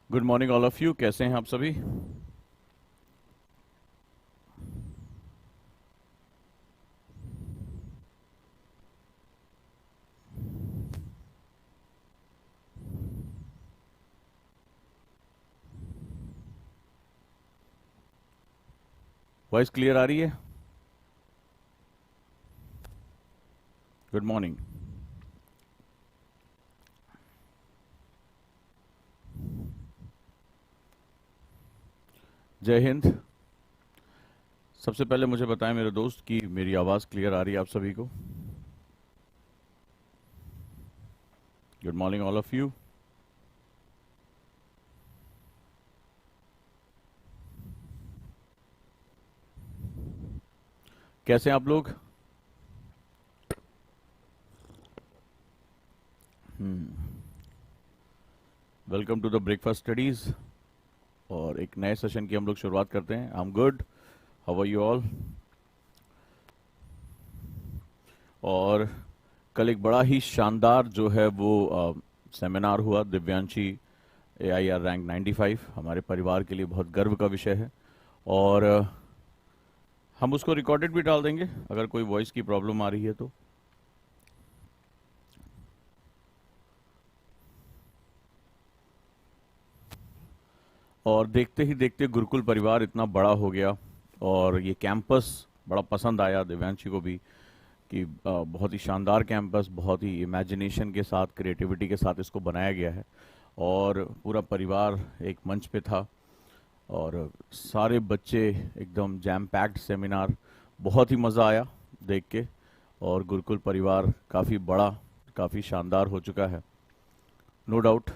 Good morning all of you. कैसे हैं आप सभी? वॉइस क्लियर आ रही है? Good morning. जय हिंद। सबसे पहले मुझे बताएं मेरे दोस्त कि मेरी आवाज़ क्लियर आ रही है आप सभी को? Good morning all of you. कैसे हैं आप लोग? Welcome to the breakfast studies. और एक नए सेशन की हम लोग शुरुआत करते हैं। I am good. How are you all? और कल एक बड़ा ही शानदार जो है वो सेमिनार हुआ, दिव्यांशी AIR रैंक 95। हमारे परिवार के लिए बहुत गर्व का विषय है। और हम उसको रिकॉर्डेड भी डाल देंगे अगर कोई वॉइस की प्रॉब्लम आ रही है तो। और देखते ही देखते गुरुकुल परिवार इतना बड़ा हो गया और ये कैंपस बड़ा पसंद आया दिव्यांशी को भी कि बहुत ही शानदार कैंपस, बहुत ही इमेजिनेशन के साथ, क्रिएटिविटी के साथ इसको बनाया गया है। और पूरा परिवार एक मंच पे था और सारे बच्चे एकदम जैम पैक्ड सेमिनार। बहुत ही मज़ा आया देख के। और गुरुकुल परिवार काफ़ी बड़ा, काफ़ी शानदार हो चुका है, नो डाउट।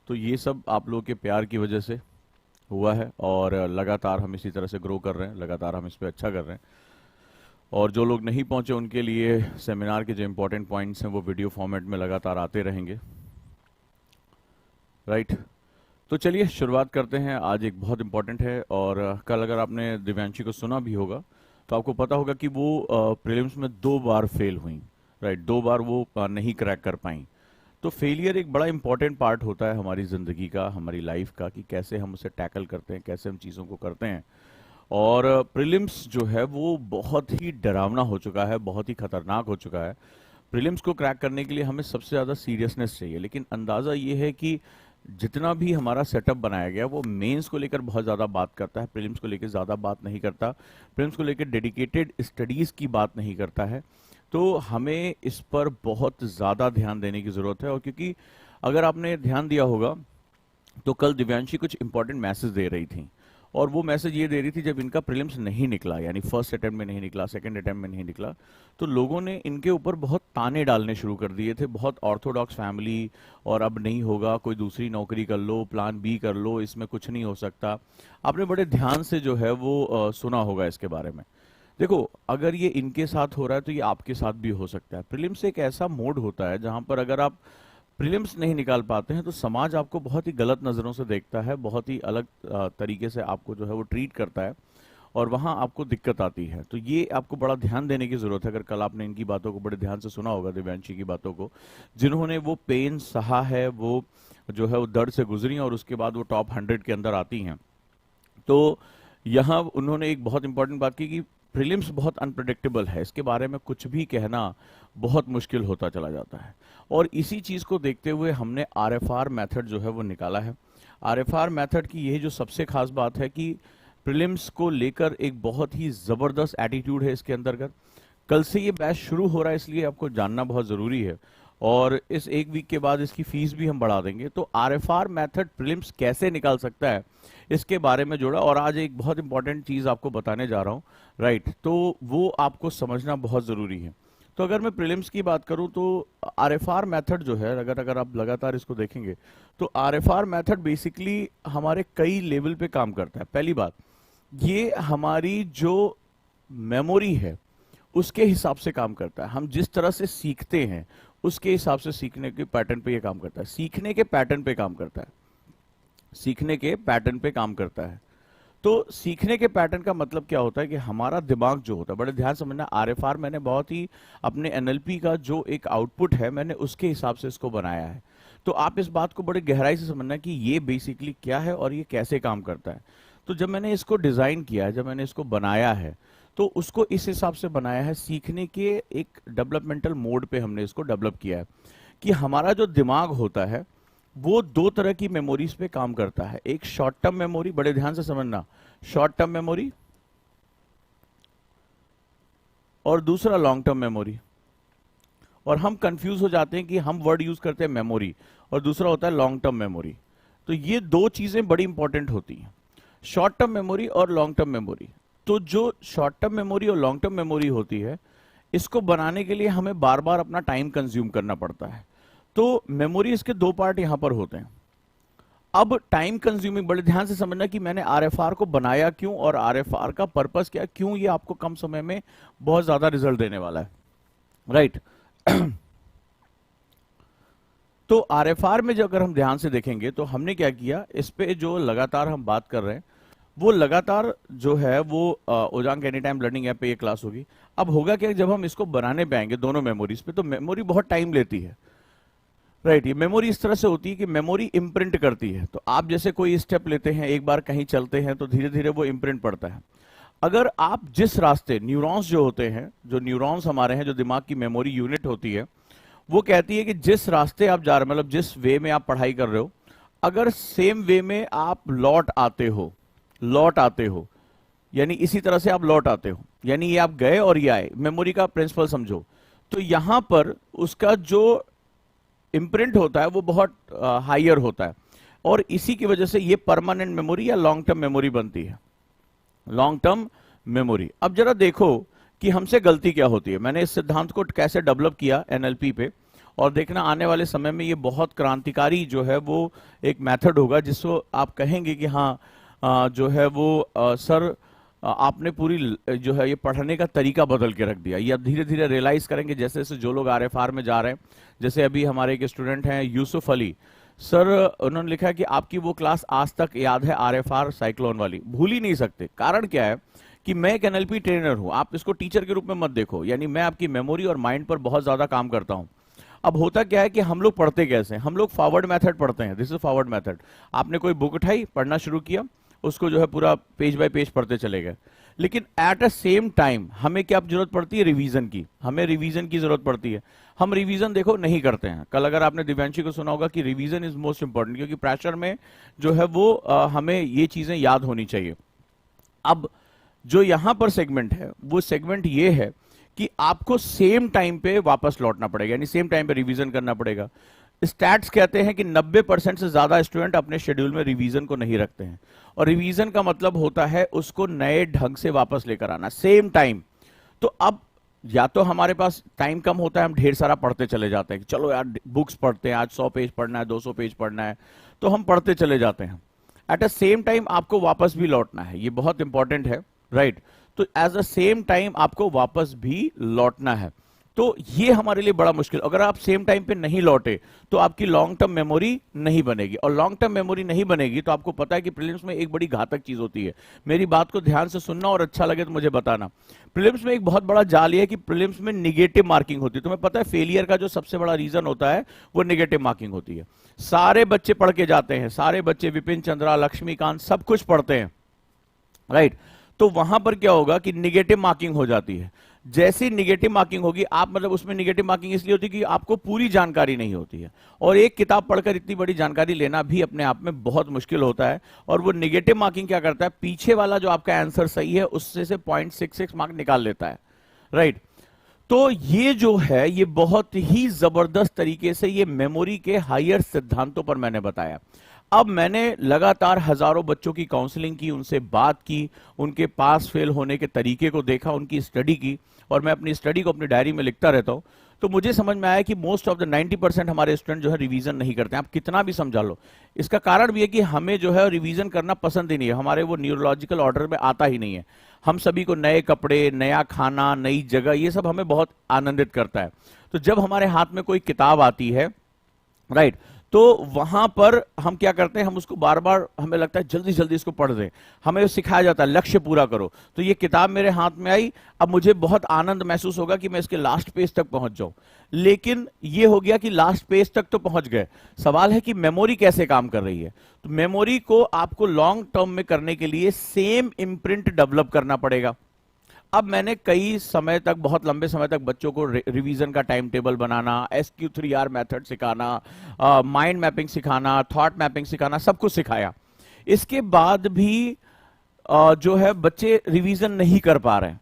तो ये सब आप लोगों के प्यार की वजह से हुआ है और लगातार हम इसी तरह से ग्रो कर रहे हैं, लगातार हम इस पे अच्छा कर रहे हैं। और जो लोग नहीं पहुंचे उनके लिए सेमिनार के जो इम्पोर्टेंट पॉइंट्स हैं वो वीडियो फॉर्मेट में लगातार आते रहेंगे, राइट? तो चलिए शुरुआत करते हैं। आज एक बहुत इम्पोर्टेंट है और कल अगर आपने दिव्यांशी को सुना भी होगा तो आपको पता होगा कि वो प्रीलिम्स में 2 बार फेल हुई, राइट? 2 बार वो नहीं क्रैक कर पाई। तो फेलियर एक बड़ा इंपॉर्टेंट पार्ट होता है हमारी ज़िंदगी का, हमारी लाइफ का, कि कैसे हम उसे टैकल करते हैं, कैसे हम चीज़ों को करते हैं। और प्रीलिम्स जो है वो बहुत ही डरावना हो चुका है, बहुत ही खतरनाक हो चुका है। प्रीलिम्स को क्रैक करने के लिए हमें सबसे ज़्यादा सीरियसनेस चाहिए, लेकिन अंदाज़ा ये है कि जितना भी हमारा सेटअप बनाया गया वो मेंस को लेकर बहुत ज़्यादा बात करता है, प्रीलिम्स को लेकर ज़्यादा बात नहीं करता, प्रीलिम्स को लेकर डेडिकेटेड स्टडीज़ की बात नहीं करता है। तो हमें इस पर बहुत ज़्यादा ध्यान देने की ज़रूरत है। और क्योंकि अगर आपने ध्यान दिया होगा तो कल दिव्यांशी कुछ इंपॉर्टेंट मैसेज दे रही थी और वो मैसेज ये दे रही थी, जब इनका प्रीलिम्स नहीं निकला, यानी फर्स्ट अटेम्प्ट में नहीं निकला, सेकंड अटेम्प्ट में नहीं निकला, तो लोगों ने इनके ऊपर बहुत ताने डालने शुरू कर दिए थे, बहुत ऑर्थोडॉक्स फैमिली, और अब नहीं होगा, कोई दूसरी नौकरी कर लो, प्लान बी कर लो, इसमें कुछ नहीं हो सकता। आपने बड़े ध्यान से जो है वो सुना होगा इसके बारे में। देखो, अगर ये इनके साथ हो रहा है तो ये आपके साथ भी हो सकता है। प्रीलिम्स एक ऐसा मोड होता है जहां पर अगर आप प्रीलिम्स नहीं निकाल पाते हैं तो समाज आपको बहुत ही गलत नज़रों से देखता है, बहुत ही अलग तरीके से आपको जो है वो ट्रीट करता है और वहाँ आपको दिक्कत आती है। तो ये आपको बड़ा ध्यान देने की ज़रूरत है। अगर कल आपने इनकी बातों को बड़े ध्यान से सुना होगा, दिव्यांशी की बातों को, जिन्होंने वो पेन सहा है, वो जो है वो दर्द से गुजरी और उसके बाद वो टॉप 100 के अंदर आती हैं। तो यहाँ उन्होंने एक बहुत इंपॉर्टेंट बात की कि प्रीलिम्स बहुत अनप्रडिक्टेबल है, इसके बारे में कुछ भी कहना बहुत मुश्किल होता चला जाता है। और इसी चीज़ को देखते हुए हमने RFR मेथड जो है वो निकाला है। RFR मेथड की यही जो सबसे खास बात है कि प्रीलिम्स को लेकर एक बहुत ही ज़बरदस्त एटीट्यूड है इसके अंतर्गत। कल से ये बैच शुरू हो रहा है, इसलिए आपको जानना बहुत ज़रूरी है। और इस एक वीक के बाद इसकी फीस भी हम बढ़ा देंगे। तो RFR मेथड प्रीलिम्स कैसे निकाल सकता है इसके बारे में जोड़ा, और आज एक बहुत इंपॉर्टेंट चीज़ आपको बताने जा रहा हूँ, राइट? तो वो आपको समझना बहुत ज़रूरी है। तो अगर मैं प्रीलिम्स की बात करूं तो RFR मेथड जो है, अगर आप लगातार इसको देखेंगे तो RFR मेथड बेसिकली हमारे कई लेवल पे काम करता है। पहली बात, ये हमारी जो मेमोरी है उसके हिसाब से काम करता है। हम जिस तरह से सीखते हैं उसके हिसाब से सीखने के पैटर्न पे ये काम करता है, सीखने के पैटर्न पे काम करता है, सीखने के पैटर्न पे काम करता है। तो सीखने के पैटर्न का मतलब क्या होता है कि हमारा दिमाग जो होता है, बड़े ध्यान समझना, RFR मैंने बहुत ही अपने NLP का जो एक आउटपुट है मैंने उसके हिसाब से इसको बनाया है। तो आप इस बात को बड़े गहराई से समझना कि ये बेसिकली क्या है और ये कैसे काम करता है। तो जब मैंने इसको डिजाइन किया है, जब मैंने इसको बनाया है, तो उसको इस हिसाब से बनाया है, सीखने के एक डेवलपमेंटल मोड पे हमने इसको डेवलप किया है कि हमारा जो दिमाग होता है वो दो तरह की मेमोरीज पे काम करता है। एक शॉर्ट टर्म मेमोरी, बड़े ध्यान से समझना, शॉर्ट टर्म मेमोरी, और दूसरा लॉन्ग टर्म मेमोरी। और हम कंफ्यूज हो जाते हैं कि हम वर्ड यूज करते हैं मेमोरी और दूसरा होता है लॉन्ग टर्म मेमोरी। तो ये दो चीजें बड़ी इंपॉर्टेंट होती हैं, शॉर्ट टर्म मेमोरी और लॉन्ग टर्म मेमोरी। तो जो शॉर्ट टर्म मेमोरी और लॉन्ग टर्म मेमोरी होती है, इसको बनाने के लिए हमें बार बार अपना टाइम कंज्यूम करना पड़ता है। तो मेमोरी, इसके दो पार्ट यहां पर होते हैं। अब टाइम कंज्यूमिंग, बड़े ध्यान से समझना कि मैंने आरएफआर को बनाया क्यों और आरएफआर का पर्पस क्या, क्यों ये आपको कम समय में बहुत ज्यादा रिजल्ट देने वाला है, राइट। तो आरएफआर में जो अगर हम ध्यान से देखेंगे तो हमने क्या किया, इस पे जो लगातार हम बात कर रहे हैं वो लगातार जो है वो ओजांग एनी टाइम लर्निंग ऐप पे ये क्लास होगी। अब होगा क्या, जब हम इसको बनाने पे आएंगे दोनों मेमोरीज पे, तो मेमोरी बहुत टाइम लेती है, राइट। ये मेमोरी इस तरह से होती है कि मेमोरी इम्प्रिंट करती है। तो आप जैसे कोई स्टेप लेते हैं, एक बार कहीं चलते हैं तो धीरे धीरे वो इम्प्रिंट पड़ता है। अगर आप जिस रास्ते, न्यूरॉन्स जो होते हैं, जो न्यूरॉन्स हमारे हैं, जो दिमाग की मेमोरी यूनिट होती है, वो कहती है कि जिस रास्ते आप जा रहे हैं, मतलब जिस वे में आप पढ़ाई कर रहे हो, अगर सेम वे में आप लौट आते हो, यानी इसी तरह से आप लौट आते हो, यानी ये आप गए और ये आए, मेमोरी का प्रिंसिपल समझो, तो यहां पर उसका जो इम्प्रिंट होता है वो बहुत हायर होता है, और इसी की वजह से ये परमानेंट मेमोरी या लॉन्ग टर्म मेमोरी बनती है, लॉन्ग टर्म मेमोरी। अब जरा देखो कि हमसे गलती क्या होती है। मैंने इस सिद्धांत को कैसे डेवलप किया एनएलपी पे, और देखना आने वाले समय में ये बहुत क्रांतिकारी जो है वो एक मेथड होगा, जिसको आप कहेंगे कि हाँ जो है वो सर आपने पूरी जो है ये पढ़ने का तरीका बदल के रख दिया। ये अब धीरे धीरे रियलाइज करेंगे जैसे जैसे जो लोग आरएफआर में जा रहे हैं। जैसे अभी हमारे एक स्टूडेंट हैं यूसुफ अली सर, उन्होंने लिखा है कि आपकी वो क्लास आज तक याद है, आरएफआर साइक्लोन वाली, भूल ही नहीं सकते। कारण क्या है कि मैं एक एनएलपी ट्रेनर हूं, आप इसको टीचर के रूप में मत देखो, यानी मैं आपकी मेमोरी और माइंड पर बहुत ज्यादा काम करता हूं। अब होता क्या है कि हम लोग पढ़ते कैसे, हम लोग फॉरवर्ड मेथड पढ़ते हैं। This is forward method. आपने कोई बुक उठाई, पढ़ना शुरू किया, उसको जो है पूरा पेज बाय पेज पढ़ते चले गए। लेकिन एट अ सेम टाइम हमें क्या जरूरत पड़ती है, रिवीजन की। हमें रिवीजन की जरूरत पड़ती है। हम रिवीजन देखो नहीं करते हैं। कल अगर आपने दिव्यांशी को सुना होगा कि रिवीजन इज मोस्ट इंपॉर्टेंट, क्योंकि प्रेशर में जो है वो हमें ये चीजें याद होनी चाहिए। अब जो यहां पर सेगमेंट है, वो सेगमेंट ये है कि आपको सेम टाइम पे वापस लौटना पड़ेगा, यानी सेम टाइम पे रिवीजन करना पड़ेगा। स्टैट्स कहते हैं कि 90% से ज्यादा स्टूडेंट अपने शेड्यूल में रिवीजन को नहीं रखते हैं, और रिवीजन का मतलब होता है उसको नए ढंग से वापस लेकर आना सेम टाइम। तो अब या तो हमारे पास टाइम कम होता है, हम ढेर सारा पढ़ते चले जाते हैं कि चलो यार बुक्स पढ़ते हैं, आज 100 पेज पढ़ना है, 200 पेज पढ़ना है, तो हम पढ़ते चले जाते हैं। एट अ सेम टाइम आपको वापस भी लौटना है, ये बहुत इंपॉर्टेंट है, राइट। तो एट द सेम टाइम आपको वापस भी लौटना है। तो ये हमारे लिए बड़ा मुश्किल। अगर आप सेम टाइम पे नहीं लौटे तो आपकी लॉन्ग टर्म मेमोरी नहीं बनेगी, और लॉन्ग टर्म मेमोरी नहीं बनेगी तो आपको पता है कि प्रीलिम्स में एक बड़ी घातक चीज होती है। मेरी बात को ध्यान से सुनना, और अच्छा लगे तो मुझे बताना। प्रीलिम्स में एक बहुत बड़ा जाल है कि प्रीलिम्स में निगेटिव मार्किंग होती है। तुम्हें पता है फेलियर का जो सबसे बड़ा रीजन होता है वो निगेटिव मार्किंग होती है। सारे बच्चे पढ़ के जाते हैं, सारे बच्चे विपिन चंद्रा, लक्ष्मीकांत सब कुछ पढ़ते हैं, राइट। तो वहां पर क्या होगा कि निगेटिव मार्किंग हो जाती है। जैसी निगेटिव मार्किंग होगी, आप मतलब उसमें निगेटिव मार्किंग इसलिए होती है कि आपको पूरी जानकारी नहीं होती है, और एक किताब पढ़कर इतनी बड़ी जानकारी लेना भी अपने आप में बहुत मुश्किल होता है। और वो निगेटिव मार्किंग क्या करता है, पीछे वाला जो आपका आंसर सही है उससे से 0.66 मार्क निकाल लेता है, राइट। तो ये जो है ये बहुत ही जबरदस्त तरीके से ये मेमोरी के हायर सिद्धांतों पर मैंने बताया। अब मैंने लगातार हजारों बच्चों की काउंसलिंग की, उनसे बात की, उनके पास फेल होने के तरीके को देखा, उनकी स्टडी की, और मैं अपनी स्टडी को अपनी डायरी में लिखता रहता हूं। तो मुझे समझ में आया कि मोस्ट ऑफ द 90% हमारे स्टूडेंट जो है रिवीजन नहीं करते हैं। आप कितना भी समझा लो, इसका कारण भी है कि हमें जो है रिवीजन करना पसंद ही नहीं है, हमारे वो न्यूरोलॉजिकल ऑर्डर में आता ही नहीं है। हम सभी को नए कपड़े, नया खाना, नई जगह, ये सब हमें बहुत आनंदित करता है। तो जब हमारे हाथ में कोई किताब आती है, राइट, तो वहां पर हम क्या करते हैं, हम उसको बार बार, हमें लगता है जल्दी जल्दी इसको पढ़ दें, हमें सिखाया जाता है लक्ष्य पूरा करो। तो ये किताब मेरे हाथ में आई, अब मुझे बहुत आनंद महसूस होगा कि मैं इसके लास्ट पेज तक पहुंच जाऊं। लेकिन ये हो गया कि लास्ट पेज तक तो पहुंच गए, सवाल है कि मेमोरी कैसे काम कर रही है। तो मेमोरी को आपको लॉन्ग टर्म में करने के लिए सेम इम्प्रिंट डेवलप करना पड़ेगा। अब मैंने कई समय तक, बहुत लंबे समय तक बच्चों को रिवीजन का टाइम टेबल बनाना, SQ3R मेथड सिखाना, माइंड मैपिंग सिखाना, थॉट मैपिंग सिखाना, सब कुछ सिखाया। इसके बाद भी जो है बच्चे रिवीजन नहीं कर पा रहे हैं,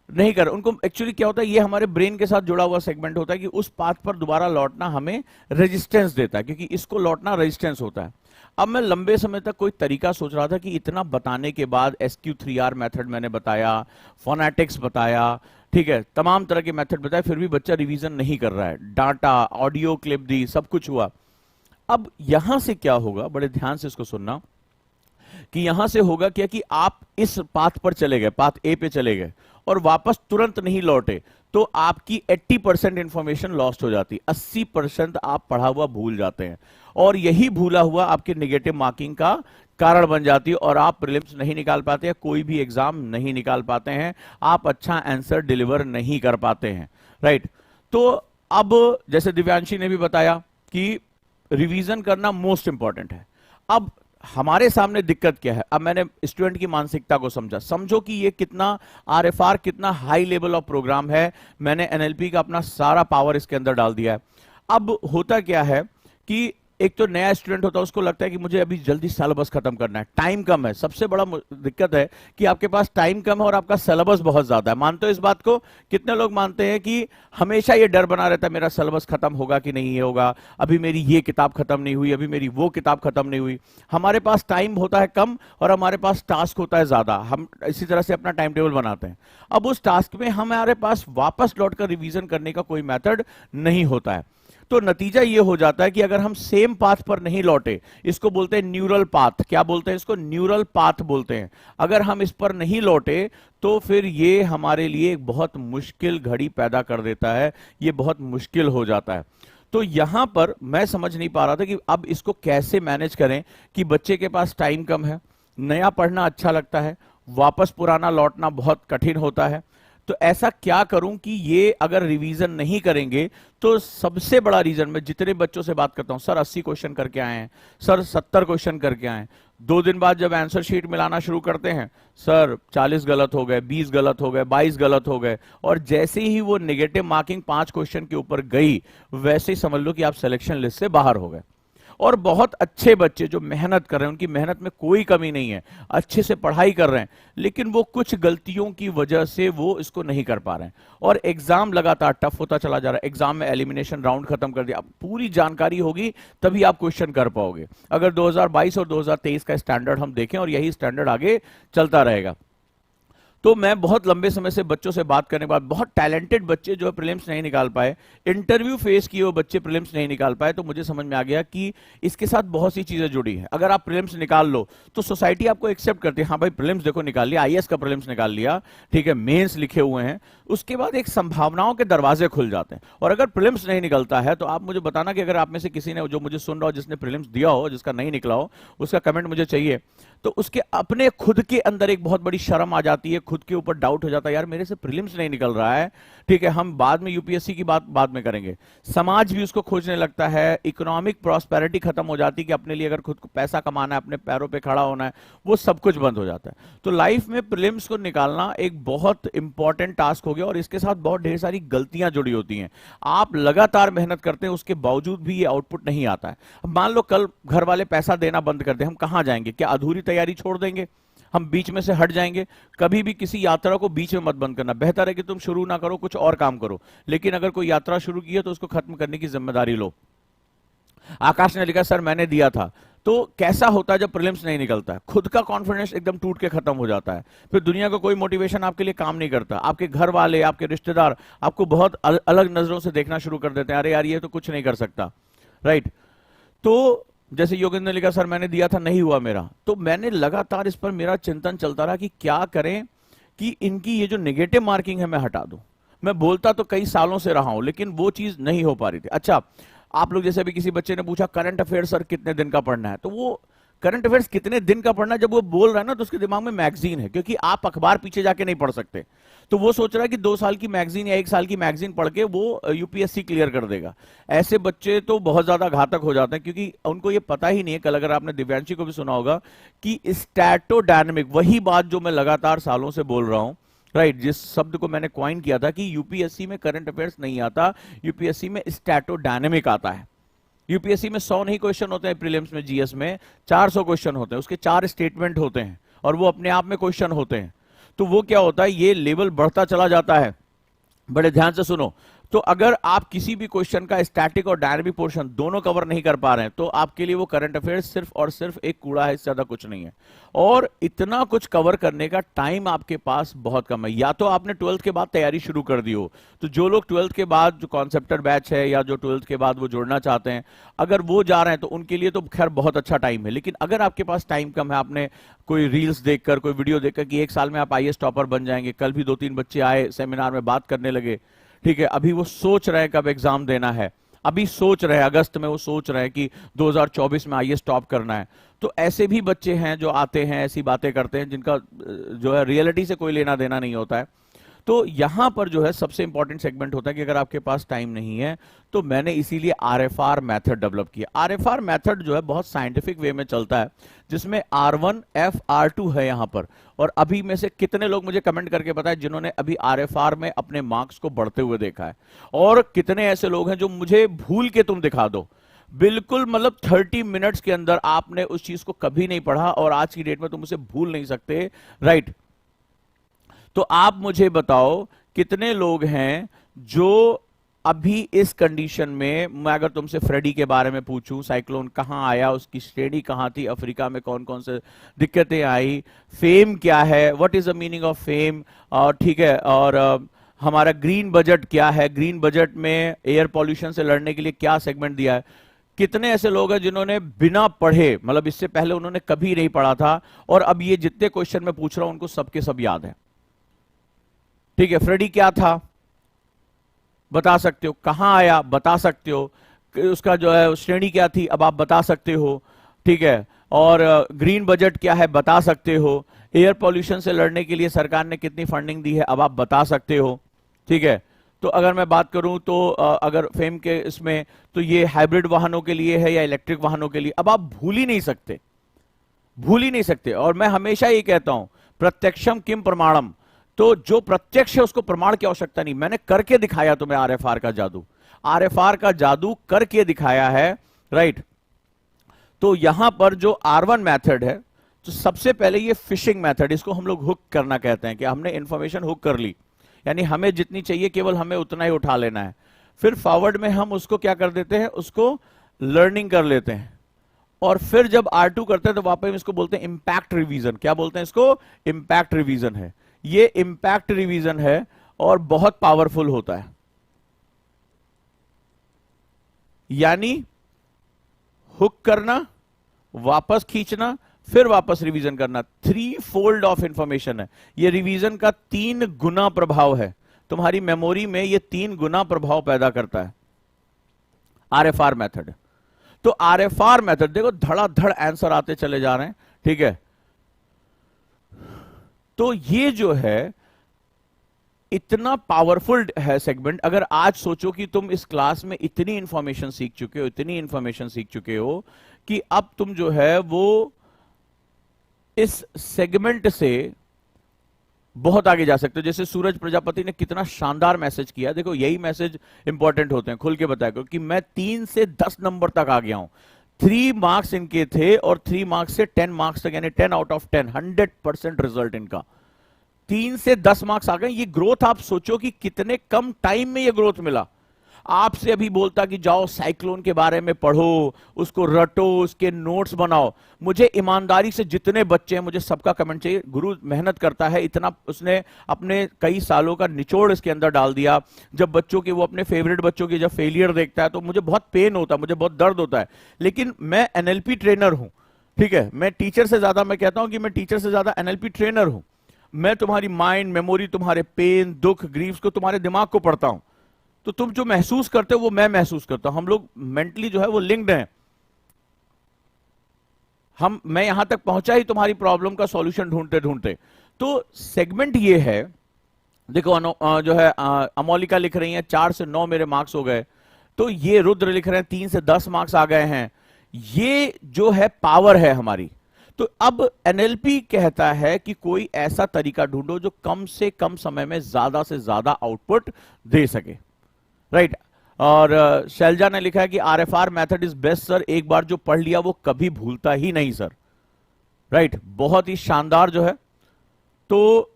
नहीं कर उनको एक्चुअली क्या होता है, ये हमारे ब्रेन के साथ जुड़ा हुआ सेगमेंट होता है कि उस पाथ पर दोबारा लौटना हमें रेजिस्टेंस देता है, क्योंकि इसको लौटना रेजिस्टेंस होता है। अब मैं लंबे समय तक कोई तरीका सोच रहा था कि इतना बताने के बाद SQ3R मेथड मैंने बताया, फोनेटिक्स बताया, ठीक है, तमाम तरह के मेथड बताए, फिर भी बच्चा रिवीजन नहीं कर रहा है। डाटा, ऑडियो क्लिप दी, सब कुछ हुआ। अब यहां से क्या होगा, बड़े ध्यान से इसको सुनना, कि यहां से होगा क्या कि आप इस पाथ पर चले गए, पाथ ए पे चले गए और वापस तुरंत नहीं लौटे, तो आपकी 80% इंफॉर्मेशन लॉस्ट हो जाती, 80% आप पढ़ा हुआ भूल जाते हैं, और यही भूला हुआ आपके नेगेटिव मार्किंग का कारण बन जाती है, और आप प्रीलिम्स नहीं निकाल पाते हैं, कोई भी एग्जाम नहीं निकाल पाते हैं, आप अच्छा आंसर डिलीवर नहीं कर पाते हैं, राइट। तो अब जैसे दिव्यांशी ने भी बताया कि रिवीजन करना मोस्ट इंपॉर्टेंट है। अब हमारे सामने दिक्कत क्या है, अब मैंने स्टूडेंट की मानसिकता को समझा, समझो कि ये कितना RFR, कितना हाई लेवल ऑफ प्रोग्राम है, मैंने NLP का अपना सारा पावर इसके अंदर डाल दिया है। अब होता क्या है कि एक तो नया स्टूडेंट होता है, उसको लगता है कि मुझे अभी जल्दी सिलेबस खत्म करना है, टाइम कम है। सबसे बड़ा दिक्कत है कि आपके पास टाइम कम है और आपका सिलेबस बहुत ज्यादा है। मानते हो इस बात को? कितने लोग मानते हैं कि हमेशा ये डर बना रहता है मेरा सिलेबस खत्म होगा कि नहीं होगा, अभी मेरी ये किताब खत्म नहीं हुई, अभी मेरी वो किताब खत्म नहीं हुई। हमारे पास टाइम होता है कम और हमारे पास टास्क होता है ज्यादा, हम इसी तरह से अपना टाइम टेबल बनाते हैं। अब उस टास्क में हमारे पास वापस लौटकर रिवीजन करने का कोई मेथड नहीं होता है। तो नतीजा ये हो जाता है कि अगर हम सेम पाथ पर नहीं लौटे, इसको बोलते हैं न्यूरल पाथ, क्या बोलते हैं इसको? न्यूरल पाथ बोलते हैं। अगर हम इस पर नहीं लौटे तो फिर ये हमारे लिए एक बहुत मुश्किल घड़ी पैदा कर देता है, ये बहुत मुश्किल हो जाता है। तो यहां पर मैं समझ नहीं पा रहा था कि अब इसको कैसे मैनेज करें कि बच्चे के पास टाइम कम है, नया पढ़ना अच्छा लगता है, वापस पुराना लौटना बहुत कठिन होता है। तो ऐसा क्या करूं कि ये अगर रिवीजन नहीं करेंगे तो सबसे बड़ा रीजन, मैं जितने बच्चों से बात करता हूं, सर 80 क्वेश्चन करके आए हैं, सर 70 क्वेश्चन करके आए हैं, 2 दिन बाद जब आंसर शीट मिलाना शुरू करते हैं, सर 40 गलत हो गए, 20 गलत हो गए, 22 गलत हो गए, और जैसे ही वो नेगेटिव मार्किंग 5 क्वेश्चन के ऊपर गई, वैसे ही समझ लो कि आप सिलेक्शन लिस्ट से बाहर हो गए। और बहुत अच्छे बच्चे जो मेहनत कर रहे हैं, उनकी मेहनत में कोई कमी नहीं है, अच्छे से पढ़ाई कर रहे हैं, लेकिन वो कुछ गलतियों की वजह से वो इसको नहीं कर पा रहे हैं, और एग्जाम लगातार टफ होता चला जा रहा है। एग्जाम में एलिमिनेशन राउंड खत्म कर दिया, अब पूरी जानकारी होगी तभी आप क्वेश्चन कर पाओगे। अगर 2022 और 2023 का स्टैंडर्ड हम देखें, और यही स्टैंडर्ड आगे चलता रहेगा। तो मैं बहुत लंबे समय से बच्चों से बात करने के बाद, बहुत टैलेंटेड बच्चे जो है प्रीलिम्स नहीं निकाल पाए, इंटरव्यू फेस किए वो बच्चे प्रीलिम्स नहीं निकाल पाए, तो मुझे समझ में आ गया कि इसके साथ बहुत सी चीजें जुड़ी हैं। अगर आप प्रीलिम्स निकाल लो तो सोसाइटी आपको एक्सेप्ट करती है, हाँ भाई प्रीलिम्स देखो निकाल लिया, IAS का प्रीलिम्स निकाल लिया, ठीक है, मेंस लिखे हुए हैं, उसके बाद एक संभावनाओं के दरवाजे खुल जाते हैं। और अगर प्रीलिम्स नहीं निकलता है तो आप मुझे बताना कि अगर आप में से किसी ने, जो मुझे सुन रहा हो, जिसने प्रीलिम्स दिया हो, जिसका नहीं निकला हो, उसका कमेंट मुझे चाहिए। तो उसके अपने खुद के अंदर एक बहुत बड़ी शर्म आ जाती है, खुद के ऊपर डाउट हो जाता है, यार मेरे से प्रीलिम्स नहीं निकल रहा है, ठीक है, हम बाद में यूपीएससी की बात बाद में करेंगे। समाज भी उसको खोजने लगता है, इकोनॉमिक प्रॉस्पेरिटी खत्म हो जाती है कि अपने लिए अगर खुद को पैसा कमाना है, अपने पैरों पे खड़ा होना है, वो सब कुछ बंद हो जाता है। तो लाइफ में प्रीलिम्स को निकालना एक बहुत इंपॉर्टेंट टास्क हो गया, और इसके साथ बहुत ढेर सारी गलतियां जुड़ी होती हैं। आप लगातार मेहनत करते हैं, उसके बावजूद भी ये आउटपुट नहीं आता है। अब मान लो कल घर वाले पैसा देना बंद कर दे, हम कहां जाएंगे? क्या अधूरी तैयारी छोड़ देंगे? हम बीच में से हट जाएंगे? कभी भी किसी यात्रा को बीच में मत बंद करना, बेहतर है कि तुम शुरू ना करो, कुछ और काम करो, लेकिन अगर कोई यात्रा शुरू की है तो उसको खत्म करने की जिम्मेदारी लो। आकाश ने लिखा, सर मैंने दिया था। तो कैसा होता है जब प्रीलिम्स नहीं निकलता है? खुद का कॉन्फिडेंस एकदम टूट के खत्म हो जाता है, फिर दुनिया का कोई मोटिवेशन आपके लिए काम नहीं करता, आपके घर वाले, आपके रिश्तेदार आपको बहुत अलग नजरों से देखना शुरू कर देते हैं, अरे यार ये तो कुछ नहीं कर सकता, राइट। तो जैसे योगेंद्र ने लिखा, सर मैंने दिया था नहीं हुआ मेरा। तो मैंने लगातार इस पर मेरा चिंतन चलता रहा कि क्या करें कि इनकी ये जो नेगेटिव मार्किंग है मैं हटा दूं। मैं बोलता तो कई सालों से रहा हूं, लेकिन वो चीज नहीं हो पा रही थी। अच्छा, आप लोग जैसे अभी किसी बच्चे ने पूछा करंट अफेयर सर कितने दिन का पढ़ना है, तो वो करंट अफेयर्स कितने दिन का पढ़ना है जब वो बोल रहा है ना, तो उसके दिमाग में मैगजीन है, क्योंकि आप अखबार पीछे जाके नहीं पढ़ सकते। तो वो सोच रहा है कि 2 साल की मैगजीन या 1 साल की मैगजीन पढ़ के वो यूपीएससी क्लियर कर देगा। ऐसे बच्चे तो बहुत ज्यादा घातक हो जाते हैं, क्योंकि उनको ये पता ही नहीं है। कल अगर आपने दिव्यांशी को भी सुना होगा कि स्टैटोडायनेमिक, वही बात जो मैं लगातार सालों से बोल रहा हूं, राइट, जिस शब्द को मैंने क्वाइन किया था कि यूपीएससी में करंट अफेयर्स नहीं आता, यूपीएससी में स्टैटोडायनेमिक आता है। यूपीएससी में 100 नहीं क्वेश्चन होते हैं, प्रीलिम्स में जीएस में 400 क्वेश्चन होते हैं, उसके 4 स्टेटमेंट होते हैं और वो अपने आप में क्वेश्चन होते हैं। तो वो क्या होता है, ये लेवल बढ़ता चला जाता है। बड़े ध्यान से सुनो, तो अगर आप किसी भी क्वेश्चन का स्टैटिक और डायनेमिक पोर्शन दोनों कवर नहीं कर पा रहे हैं, तो आपके लिए वो करंट अफेयर्स सिर्फ और सिर्फ एक कूड़ा है, इससे ज्यादा कुछ नहीं है। और इतना कुछ कवर करने का टाइम आपके पास बहुत कम है। या तो आपने 12th के बाद तैयारी शुरू कर दी हो, तो जो लोग 12th के बाद जो कॉन्सेप्टर बैच है या जो 12th के बाद वो जुड़ना चाहते हैं, अगर वो जा रहे हैं तो उनके लिए तो खैर बहुत अच्छा टाइम है। लेकिन अगर आपके पास टाइम कम है, आपने कोई रील्स देखकर, कोई वीडियो देखकर कि 1 साल में आप आईएएस टॉपर बन जाएंगे, कल भी 2-3 बच्चे आए सेमिनार में बात करने लगे, ठीक है, अभी वो सोच रहे हैं कब एग्जाम देना है, अभी सोच रहे हैं अगस्त में, वो सोच रहे हैं कि 2024 में आईएएस टॉप करना है। तो ऐसे भी बच्चे हैं जो आते हैं, ऐसी बातें करते हैं जिनका जो है रियलिटी से कोई लेना देना नहीं होता है। तो यहां पर जो है सबसे इंपॉर्टेंट सेगमेंट होता है कि अगर आपके पास टाइम नहीं है, तो मैंने इसीलिए आरएफआर मेथड डेवलप किया। आरएफआर मेथड जो है बहुत साइंटिफिक वे में चलता है, जिसमें R1 F R2 है यहां पर। और अभी में से कितने लोग मुझे कमेंट करके बताएं जिन्होंने अभी आरएफआर में अपने मार्क्स को बढ़ते हुए देखा है, और कितने ऐसे लोग हैं जो मुझे भूल के तुम दिखा दो, बिल्कुल मतलब 30 मिनट्स के अंदर आपने उस चीज को कभी नहीं पढ़ा और आज की डेट में तुम उसे भूल नहीं सकते, राइट। तो आप मुझे बताओ कितने लोग हैं जो अभी इस कंडीशन में, मैं अगर तुमसे फ्रेडी के बारे में पूछूं, साइक्लोन कहां आया, उसकी श्रेणी कहां थी, अफ्रीका में कौन कौन से दिक्कतें आई, फेम क्या है, what is the meaning of fame, और ठीक है, और हमारा ग्रीन बजट क्या है, ग्रीन बजट में एयर पॉल्यूशन से लड़ने के लिए क्या सेगमेंट दिया है। कितने ऐसे लोग हैं जिन्होंने बिना पढ़े, मतलब इससे पहले उन्होंने कभी नहीं पढ़ा था, और अब ये जितने क्वेश्चन मैं पूछ रहा हूं उनको सबके सब याद है। ठीक है, फ्रेडी क्या था बता सकते हो, कहां आया बता सकते हो, उसका जो है श्रेणी क्या थी अब आप बता सकते हो, ठीक है, और ग्रीन बजट क्या है बता सकते हो, एयर पॉल्यूशन से लड़ने के लिए सरकार ने कितनी फंडिंग दी है अब आप बता सकते हो, ठीक है। तो अगर मैं बात करूं तो अगर फेम के इसमें, तो ये हाइब्रिड वाहनों के लिए है या इलेक्ट्रिक वाहनों के लिए, अब आप भूल ही नहीं सकते, भूल ही नहीं सकते। और मैं हमेशा ये कहता हूं प्रत्यक्षम किम प्रमाणम, तो जो प्रत्यक्ष है उसको प्रमाण की आवश्यकता नहीं, मैंने करके दिखाया तुम्हें आरएफआर का जादू, आरएफआर का जादू करके दिखाया है, राइट। तो यहां पर जो R1 मेथड है, तो सबसे पहले ये फिशिंग मेथड, इसको हम लोग हुक करना कहते हैं कि हमने इंफॉर्मेशन हुक कर ली, यानी हमें जितनी चाहिए केवल हमें उतना ही उठा लेना है, फिर फॉरवर्ड में हम उसको क्या कर देते हैं, उसको लर्निंग कर लेते हैं, और फिर जब R2 करते हैं तो वापस हम इसको बोलते हैं इंपैक्ट रिवीजन। क्या बोलते हैं इसको, इंपैक्ट रिवीजन है। ये इंपैक्ट रिवीजन है और बहुत पावरफुल होता है, यानी हुक करना, वापस खींचना, फिर वापस रिवीजन करना, 3 फोल्ड ऑफ इंफॉर्मेशन है। ये रिवीजन का 3 गुना प्रभाव है, तुम्हारी मेमोरी में ये 3 गुना प्रभाव पैदा करता है आरएफआर मेथड। तो आरएफआर मेथड देखो धड़ाधड़ आंसर आते चले जा रहे हैं, ठीक है। तो ये जो है इतना पावरफुल है सेगमेंट। अगर आज सोचो कि तुम इस क्लास में इतनी इंफॉर्मेशन सीख चुके हो, इतनी इंफॉर्मेशन सीख चुके हो कि अब तुम जो है वो इस सेगमेंट से बहुत आगे जा सकते हो। जैसे सूरज प्रजापति ने कितना शानदार मैसेज किया, देखो यही मैसेज इंपॉर्टेंट होते हैं, खुल के बताया करो कि मैं 3 से 10 नंबर तक आ गया हूं। 3 मार्क्स इनके थे और 3 मार्क्स से 10 मार्क्स तक, यानी 10 आउट ऑफ 10, 100% रिजल्ट इनका। 3 से 10 मार्क्स आ गए। ये ग्रोथ आप सोचो कि कितने कम टाइम में ये ग्रोथ मिला। आपसे अभी बोलता कि जाओ साइक्लोन के बारे में पढ़ो, उसको रटो, उसके नोट्स बनाओ। मुझे ईमानदारी से जितने बच्चे हैं मुझे सबका कमेंट चाहिए, गुरु मेहनत करता है इतना, उसने अपने कई सालों का निचोड़ इसके अंदर डाल दिया। जब बच्चों के, वो अपने फेवरेट बच्चों के जब फेलियर देखता है तो मुझे बहुत पेन होता है, मुझे बहुत दर्द होता है। लेकिन मैं एनएलपी ट्रेनर हूं, ठीक है, मैं टीचर से ज्यादा, मैं कहता हूं कि मैं टीचर से ज्यादा एनएलपी ट्रेनर हूं। मैं तुम्हारी माइंड मेमोरी, तुम्हारे पेन दुख ग्रीव्स को, तुम्हारे दिमाग को पढ़ता हूं। तो तुम जो महसूस करते हो वो मैं महसूस करता हूं, हम लोग मेंटली जो है वो लिंक्ड हैं। मैं यहां तक पहुंचा ही तुम्हारी प्रॉब्लम का सॉल्यूशन ढूंढते ढूंढते। तो सेगमेंट ये है, देखो जो है अमोलिका लिख रही है 4 से 9 मेरे मार्क्स हो गए, तो ये रुद्र लिख रहे हैं 3 से 10 मार्क्स आ गए हैं। ये जो है पावर है हमारी। तो अब एनएलपी कहता है कि कोई ऐसा तरीका ढूंढो जो कम से कम समय में ज्यादा से ज्यादा आउटपुट दे सके, राइट। और शैलजा ने लिखा है कि आरएफआर मेथड इज बेस्ट सर, एक बार जो पढ़ लिया वो कभी भूलता ही नहीं सर, राइट। बहुत ही शानदार जो है, तो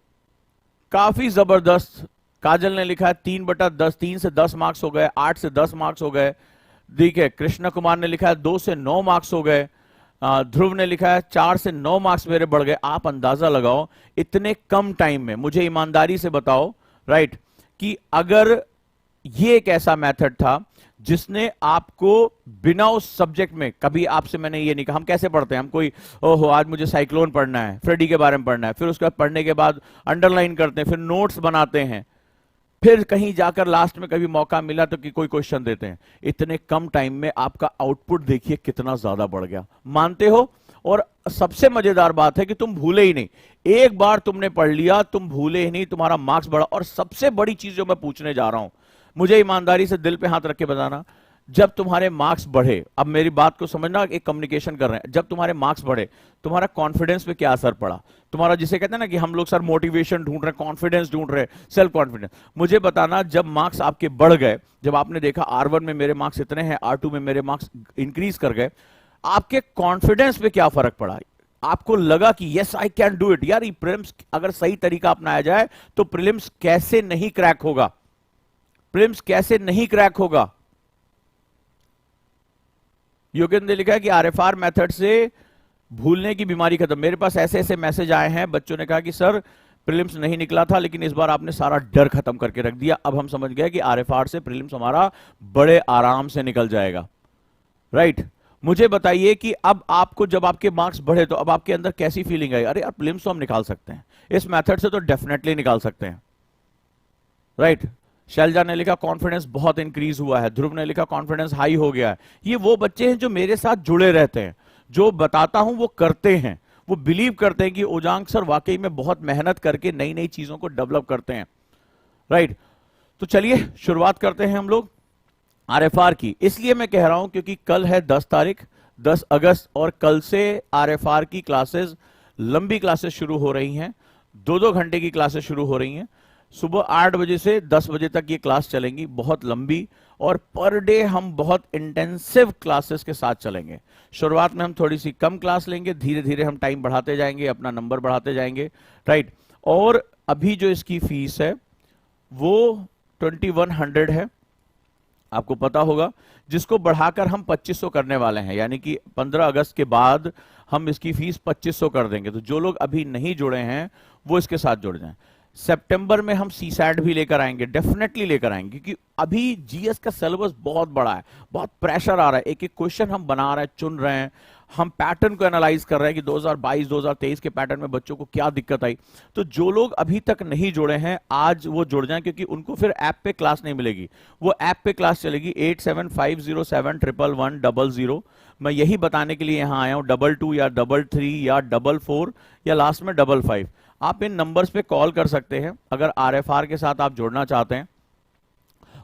काफी जबरदस्त। काजल ने लिखा है 3/10, 3 से 10 मार्क्स हो गए, 8 से 10 मार्क्स हो गए। देखिए कृष्ण कुमार ने लिखा है 2 से 9 मार्क्स हो गए। ध्रुव ने लिखा है 4 से 9 मार्क्स मेरे बढ़ गए। आप अंदाजा लगाओ इतने कम टाइम में, मुझे ईमानदारी से बताओ, राइट, कि अगर ये एक ऐसा मेथड था जिसने आपको बिना उस सब्जेक्ट में, कभी आपसे मैंने ये नहीं कहा, हम कैसे पढ़ते हैं, हम कोई ओहो आज मुझे साइक्लोन पढ़ना है, फ्रेडी के बारे में पढ़ना है, फिर उसके बाद पढ़ने के बाद अंडरलाइन करते हैं, फिर नोट्स बनाते हैं, फिर कहीं जाकर लास्ट में कभी मौका मिला तो कि कोई क्वेश्चन देते हैं। इतने कम टाइम में आपका आउटपुट देखिए कितना ज्यादा बढ़ गया, मानते हो? और सबसे मजेदार बात है कि तुम भूले ही नहीं, एक बार तुमने पढ़ लिया तुम भूले ही नहीं, तुम्हारा मार्क्स बढ़ा। और सबसे बड़ी चीज जो मैं पूछने जा रहा हूं, मुझे ईमानदारी से दिल पे हाथ रख के बताना, जब तुम्हारे मार्क्स बढ़े, अब मेरी बात को समझना, एक कम्युनिकेशन कर रहे हैं, जब तुम्हारे मार्क्स बढ़े तुम्हारा कॉन्फिडेंस पे क्या असर पड़ा? तुम्हारा, जिसे कहते हैं ना कि हम लोग सर मोटिवेशन ढूंढ रहे हैं, कॉन्फिडेंस ढूंढ रहे हैं, सेल्फ कॉन्फिडेंस, मुझे बताना जब मार्क्स आपके बढ़ गए, जब आपने देखा R1 में मेरे मार्क्स इतने हैं, R2 में मेरे मार्क्स इंक्रीज कर गए, आपके कॉन्फिडेंस पे क्या फर्क पड़ा? आपको लगा कि yes I can do it, यार ये प्रीलिम्स अगर सही तरीका अपनाया जाए तो प्रीलिम्स कैसे नहीं क्रैक होगा, प्रीलिम्स कैसे नहीं क्रैक होगा। योगेंद्र ने लिखा है कि आरएफआर मेथड से भूलने की बीमारी खत्म। मेरे पास ऐसे ऐसे मैसेज आए हैं, बच्चों ने कहा कि सर प्रीलिम्स नहीं निकला था लेकिन इस बार आपने सारा डर खत्म करके रख दिया, अब हम समझ गए कि आरएफआर से प्रीलिम्स हमारा बड़े आराम से निकल जाएगा, राइट। मुझे बताइए कि अब आपको, जब आपके मार्क्स बढ़े तो अब आपके अंदर कैसी फीलिंग आई? अरे यार प्रीलिम्स तो हम निकाल सकते हैं, इस मेथड से तो डेफिनेटली निकाल सकते हैं, राइट। शैलजा ने लिखा कॉन्फिडेंस बहुत इंक्रीज हुआ है। ध्रुव ने लिखा कॉन्फिडेंस हाई हो गया है। ये वो बच्चे हैं जो मेरे साथ जुड़े रहते हैं, जो बताता हूं वो करते हैं, वो बिलीव करते हैं कि ओजांग सर वाकई में बहुत मेहनत करके नई नई चीजों को डेवलप करते हैं, राइट। तो चलिए शुरुआत करते हैं हम लोग आरएफआर की। इसलिए मैं कह रहा हूं क्योंकि कल है 10 तारीख, 10 अगस्त, और कल से आरएफआर की क्लासेस, लंबी क्लासेस शुरू हो रही हैं, 2-2 घंटे की क्लासेस शुरू हो रही हैं। सुबह 8 बजे से 10 बजे तक ये क्लास चलेंगी, बहुत लंबी, और पर डे हम बहुत इंटेंसिव क्लासेस के साथ चलेंगे। शुरुआत में हम थोड़ी सी कम क्लास लेंगे, धीरे धीरे हम टाइम बढ़ाते जाएंगे, अपना नंबर बढ़ाते जाएंगे, राइट। और अभी जो इसकी फीस है वो 2100 है, आपको पता होगा, जिसको बढ़ाकर हम 2500 करने वाले हैं, यानी कि 15 अगस्त के बाद हम इसकी फीस 2500 कर देंगे। तो जो लोग अभी नहीं जुड़े हैं वो इसके साथ जुड़ जाएं। सितंबर में हम सीसैट भी लेकर आएंगे, डेफिनेटली लेकर आएंगे, क्योंकि अभी जीएस का सिलेबस बहुत बड़ा है, बहुत प्रेशर आ रहा है, एक एक क्वेश्चन हम बना रहे हैं, चुन रहे हैं, हम पैटर्न को एनालाइज कर रहे हैं कि 2022-2023 के पैटर्न में बच्चों को क्या दिक्कत आई। तो जो लोग अभी तक नहीं जुड़े हैं आज वो जुड़ जाएं, क्योंकि उनको फिर ऐप पे क्लास नहीं मिलेगी, वो ऐप पे क्लास चलेगी 8750711100। मैं यही बताने के लिए यहां आया हूं, 22 या 33 या 44 या लास्ट में 55। आप इन नंबर्स पे कॉल कर सकते हैं अगर आरएफआर के साथ आप जुड़ना चाहते हैं,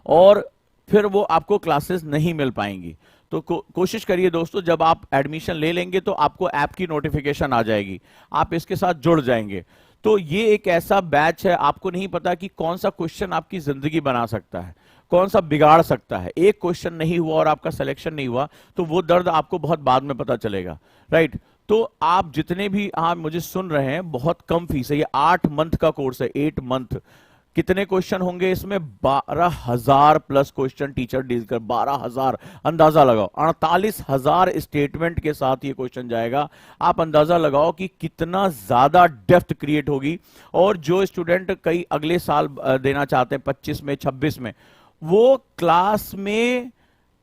और फिर वो आपको क्लासेस नहीं मिल पाएंगी। तो कोशिश करिए दोस्तों, जब आप एडमिशन ले लेंगे तो आपको ऐप की नोटिफिकेशन आ जाएगी, आप इसके साथ जुड़ जाएंगे। तो ये एक ऐसा बैच है, आपको नहीं पता कि कौन सा क्वेश्चन आपकी जिंदगी बना सकता है, कौन सा बिगाड़ सकता है। एक क्वेश्चन नहीं हुआ और आपका सिलेक्शन नहीं हुआ तो वो दर्द आपको बहुत बाद में पता चलेगा, राइट। तो आप जितने भी आप मुझे सुन रहे हैं, बहुत कम फीस है, ये 8 मंथ का कोर्स है, 8 मंथ। कितने क्वेश्चन होंगे इसमें? 12,000 प्लस क्वेश्चन टीचर डील कर, 12,000, अंदाजा लगाओ, 48,000 स्टेटमेंट के साथ ये क्वेश्चन जाएगा। आप अंदाजा लगाओ कि कितना ज्यादा डेप्थ क्रिएट होगी। और जो स्टूडेंट कई अगले साल देना चाहते हैं 25 में 26 में, वो क्लास में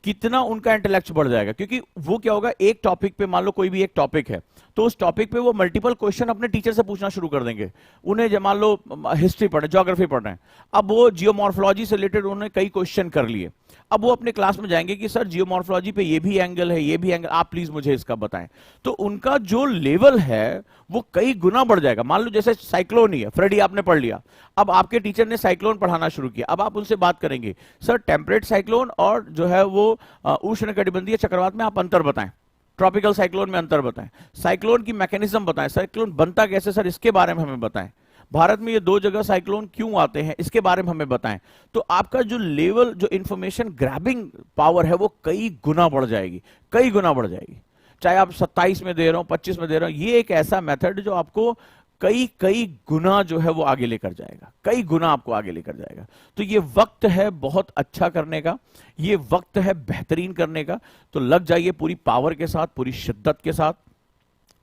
कितना उनका इंटेलेक्ट बढ़ जाएगा। क्योंकि वो क्या होगा, एक टॉपिक पे, मान लो कोई भी एक टॉपिक है, तो उस टॉपिक पे वो मल्टीपल क्वेश्चन अपने टीचर से पूछना शुरू कर देंगे। उन्हें मान लो हिस्ट्री पढ़े, ज्योग्राफी पढ़ रहे हैं, अब वो जियोमॉर्फोलॉजी से रिलेटेड उन्होंने कई क्वेश्चन कर लिए। अब वो अपने क्लास में जाएंगे कि सर जियोमॉर्फोलॉजी पे ये भी एंगल है, ये भी एंगल, आप प्लीज मुझे इसका बताएं। तो उनका जो लेवल है वो कई गुना बढ़ जाएगा। मान लो जैसे साइक्लोन ही है, फ्रेडी आपने पढ़ लिया, अब आपके टीचर ने साइक्लोन पढ़ाना शुरू किया, अब आप उनसे बात करेंगे, सर टेम्परेट साइक्लोन और जो है वो उष्णकटिबंधीय चक्रवात में आप अंतर बताएं, ट्रॉपिकल साइक्लोन में अंतर बताएं, साइक्लोन की मैकेनिज्म बताएं, साइक्लोन बनता कैसे सर इसके बारे में हमें बताएं, भारत में ये 2 जगह साइक्लोन क्यों आते हैं इसके बारे में हमें बताएं। तो आपका जो लेवल, जो इंफॉर्मेशन ग्रैबिंग पावर है वो कई गुना बढ़ जाएगी, कई गुना बढ़ जाएगी। चाहे आप 27 में दे रहे हो, 25 में दे रहे हो, ये एक ऐसा मेथड जो आपको कई कई गुना जो है वो आगे लेकर जाएगा, कई गुना आपको आगे लेकर जाएगा। तो ये वक्त है बहुत अच्छा करने का, ये वक्त है बेहतरीन करने का। तो लग जाइए पूरी पावर के साथ, पूरी शिद्दत के साथ,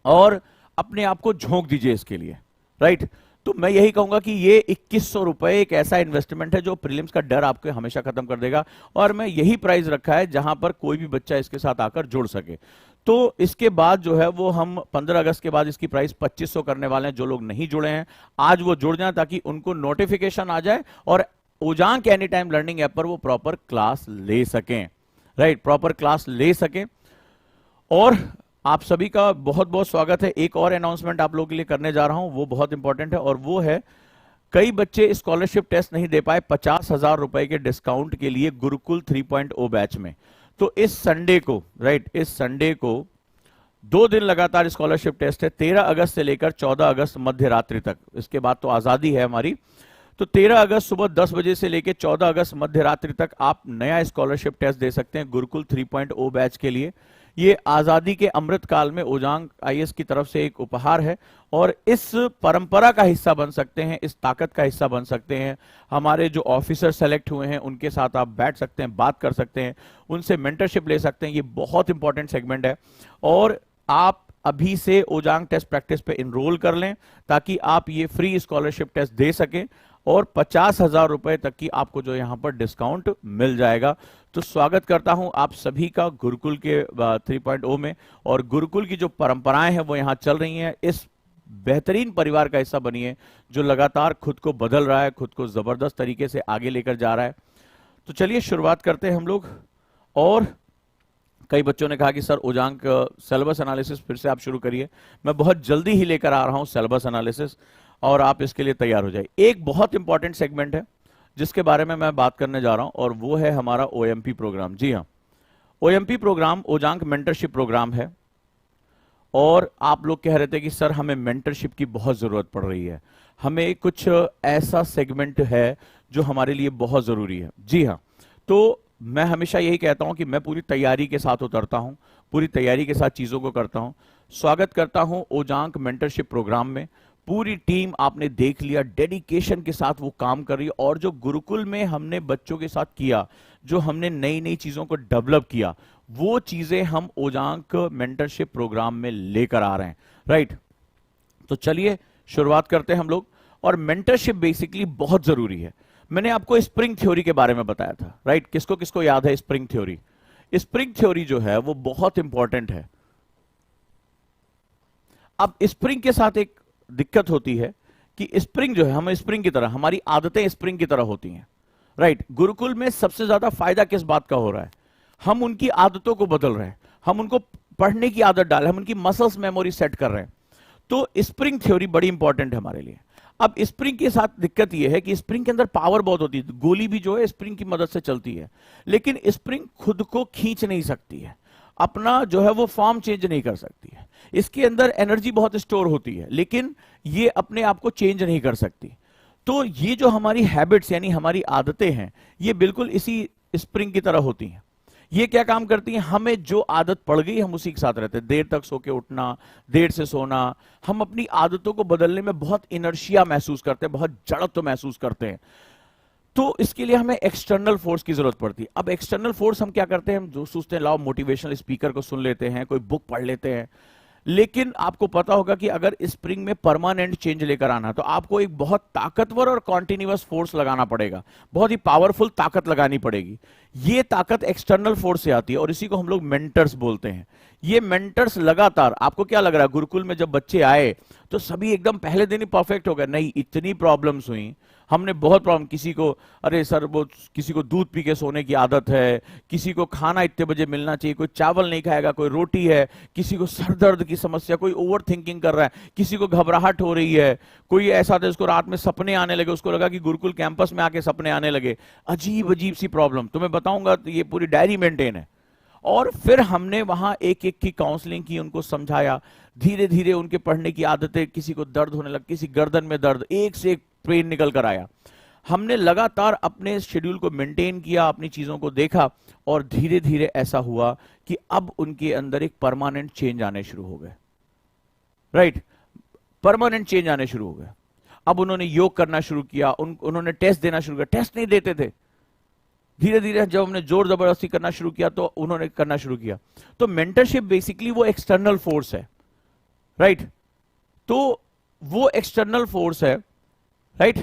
और अपने आप को झोंक दीजिए इसके लिए, राइट। तो मैं यही कहूंगा कि ये 2100 रुपए एक ऐसा इन्वेस्टमेंट है जो प्रीलिम्स का डर आपके हमेशा खत्म कर देगा। और मैं यही प्राइस रखा है जहां पर कोई भी बच्चा इसके साथ आकर जुड़ सके। तो इसके बाद जो है वो हम 15 अगस्त के बाद इसकी प्राइस 2500 करने वाले हैं। जो लोग नहीं जुड़े हैं आज वो जुड़ जाएं ताकि उनको नोटिफिकेशन आ जाए और Ojaank any time learning app पर वो प्रॉपर क्लास ले सकें, राइट, प्रॉपर क्लास ले सकें। और आप सभी का बहुत बहुत स्वागत है। एक और अनाउंसमेंट आप लोगों के लिए करने जा रहा हूं, वो बहुत इंपॉर्टेंट है, और वो है कई बच्चे स्कॉलरशिप टेस्ट नहीं दे पाए 50,000 रुपए के डिस्काउंट के लिए गुरुकुल 3.0 बैच में। तो इस संडे को, राइट, इस संडे को 2 दिन लगातार स्कॉलरशिप टेस्ट है, 13 अगस्त से लेकर 14 अगस्त मध्य रात्रि तक। इसके बाद तो आजादी है हमारी। तो 13 अगस्त सुबह 10 बजे से लेकर 14 अगस्त मध्य रात्रि तक आप नया स्कॉलरशिप टेस्ट दे सकते हैं गुरुकुल 3.0 बैच के लिए। ये आजादी के अमृत काल में ओजांक आईएएस की तरफ से एक उपहार है, और इस परंपरा का हिस्सा बन सकते हैं, इस ताकत का हिस्सा बन सकते हैं। हमारे जो ऑफिसर सेलेक्ट हुए हैं उनके साथ आप बैठ सकते हैं, बात कर सकते हैं, उनसे मेंटरशिप ले सकते हैं। ये बहुत इंपॉर्टेंट सेगमेंट है, और आप अभी से ओजांक टेस्ट प्रैक्टिस पे इनरोल कर लें ताकि आप ये फ्री स्कॉलरशिप टेस्ट दे सकें, और 50,000 रुपए तक की आपको जो यहां पर डिस्काउंट मिल जाएगा। तो स्वागत करता हूं आप सभी का गुरुकुल के 3.0 में, और गुरुकुल की जो परंपराएं हैं वो यहां चल रही हैं। इस बेहतरीन परिवार का हिस्सा बनिए जो लगातार खुद को बदल रहा है, खुद को जबरदस्त तरीके से आगे लेकर जा रहा है। तो चलिए शुरुआत करते हैं हम लोग। और कई बच्चों ने कहा कि सर ओजांक सिलेबस एनालिसिस फिर से आप शुरू करिए। मैं बहुत जल्दी ही लेकर आ रहा हूं सिलेबस एनालिसिस, और आप इसके लिए तैयार हो जाइए। एक बहुत इंपॉर्टेंट सेगमेंट है जिसके बारे में मैं बात करने जा रहा हूं, और वो है हमारा ओएमपी प्रोग्राम। जी हाँ, OMP program Ojaank mentorship program है। और आप लोग कह रहे थे कि सर हमें मेंटरशिप की बहुत जरूरत पड़ रही है, हमें कुछ ऐसा सेगमेंट है जो हमारे लिए बहुत जरूरी है। जी हाँ, तो मैं हमेशा यही कहता हूं कि मैं पूरी तैयारी के साथ उतरता हूं, पूरी तैयारी के साथ चीजों को करता हूं। स्वागत करता हूं ओजांक मेंटरशिप प्रोग्राम में। पूरी टीम आपने देख लिया, डेडिकेशन के साथ वो काम कर रही है, और जो गुरुकुल में हमने बच्चों के साथ किया, जो हमने नई नई चीजों को डेवलप किया, वो चीजें हम ओजांक मेंटरशिप प्रोग्राम में लेकर आ रहे हैं, राइट। तो चलिए शुरुआत करते हैं हम लोग। और मेंटरशिप बेसिकली बहुत जरूरी है। मैंने आपको स्प्रिंग थ्योरी के बारे में बताया था, राइट। किसको किसको याद है स्प्रिंग थ्योरी? स्प्रिंग थ्योरी जो है वो बहुत इंपॉर्टेंट है। अब स्प्रिंग के साथ एक दिक्कत होती है कि स्प्रिंग जो है, हम स्प्रिंग की तरह, हमारी आदतें स्प्रिंग की तरह होती हैं, राइट। गुरुकुल में सबसे ज्यादा फायदा किस बात का हो रहा है? हम उनकी आदतों को बदल रहे हैं, हम उनको पढ़ने की आदत डाल रहे हैं, हम उनकी मसल्स मेमोरी सेट कर रहे हैं। तो स्प्रिंग थ्योरी बड़ी इंपॉर्टेंट है हमारे लिए। अब स्प्रिंग के साथ दिक्कत यह है कि स्प्रिंग के अंदर पावर बहुत होती है, गोली भी जो है स्प्रिंग की मदद से चलती है, लेकिन स्प्रिंग खुद को खींच नहीं सकती है, अपना जो है वो फॉर्म चेंज नहीं कर सकती है। इसके अंदर एनर्जी बहुत स्टोर होती है, लेकिन ये अपने आप को चेंज नहीं कर सकती। तो ये जो हमारी हैबिट्स यानी हमारी आदतें हैं, ये बिल्कुल इसी स्प्रिंग की तरह होती हैं। ये क्या काम करती हैं? हमें जो आदत पड़ गई हम उसी के साथ रहते हैं। देर तक सो के उठना, देर से सोना, हम अपनी आदतों को बदलने में बहुत इनर्शिया महसूस करते हैं, बहुत जड़त्व महसूस करते हैं। तो इसके लिए हमें एक्सटर्नल फोर्स की जरूरत पड़ती है। अब एक्सटर्नल फोर्स हम क्या करते हैं? हम जो सोचते हैं लाओ मोटिवेशनल स्पीकर को सुन लेते हैं, कोई बुक पढ़ लेते हैं। लेकिन आपको पता होगा कि अगर स्प्रिंग में परमानेंट चेंज लेकर आना तो आपको एक बहुत ताकतवर और कॉन्टिन्यूअस फोर्स लगाना पड़ेगा, बहुत ही पावरफुल ताकत लगानी पड़ेगी। ये ताकत एक्सटर्नल फोर्स से आती है और इसी को हम लोग मेंटर्स बोलते हैं। ये मेंटर्स लगातार, आपको क्या लग रहा है गुरुकुल में जब बच्चे आए तो सभी एकदम पहले दिन ही परफेक्ट हो गए? नहीं, इतनी प्रॉब्लम्स हुई, हमने बहुत प्रॉब्लम, किसी को अरे सर वो किसी को दूध पी के सोने की आदत है, किसी को खाना इतने बजे मिलना चाहिए, कोई चावल नहीं खाएगा, कोई रोटी है, किसी को सर दर्द की समस्या, कोई ओवर थिंकिंग कर रहा है, किसी को घबराहट हो रही है, कोई ऐसा था उसको रात में सपने आने लगे, उसको लगा कि गुरुकुल कैंपस में आके सपने आने लगे। अजीब अजीब सी प्रॉब्लम तुम्हें बताऊंगा, तो ये पूरी डायरी मेंटेन है। और फिर हमने वहां एक एक की काउंसलिंग की, उनको समझाया, धीरे धीरे उनके पढ़ने की आदतें, किसी को दर्द होने लगा, किसी गर्दन में दर्द, एक से एक पेन निकल कर आया। हमने लगातार अपने शेड्यूल को मेंटेन किया, अपनी चीजों को देखा और धीरे धीरे ऐसा हुआ कि अब उनके अंदर एक परमानेंट चेंज आने शुरू हो गए। राइट, परमानेंट चेंज आने शुरू हो गए। अब उन्होंने योग करना शुरू किया, उन्होंने टेस्ट देना शुरू किया, टेस्ट नहीं देते थे, धीरे धीरे जब हमने जोर जबरदस्ती करना शुरू किया तो उन्होंने करना शुरू किया। तो मेंटरशिप बेसिकली वो एक्सटर्नल फोर्स है। राइट, तो वो एक्सटर्नल फोर्स है। राइट,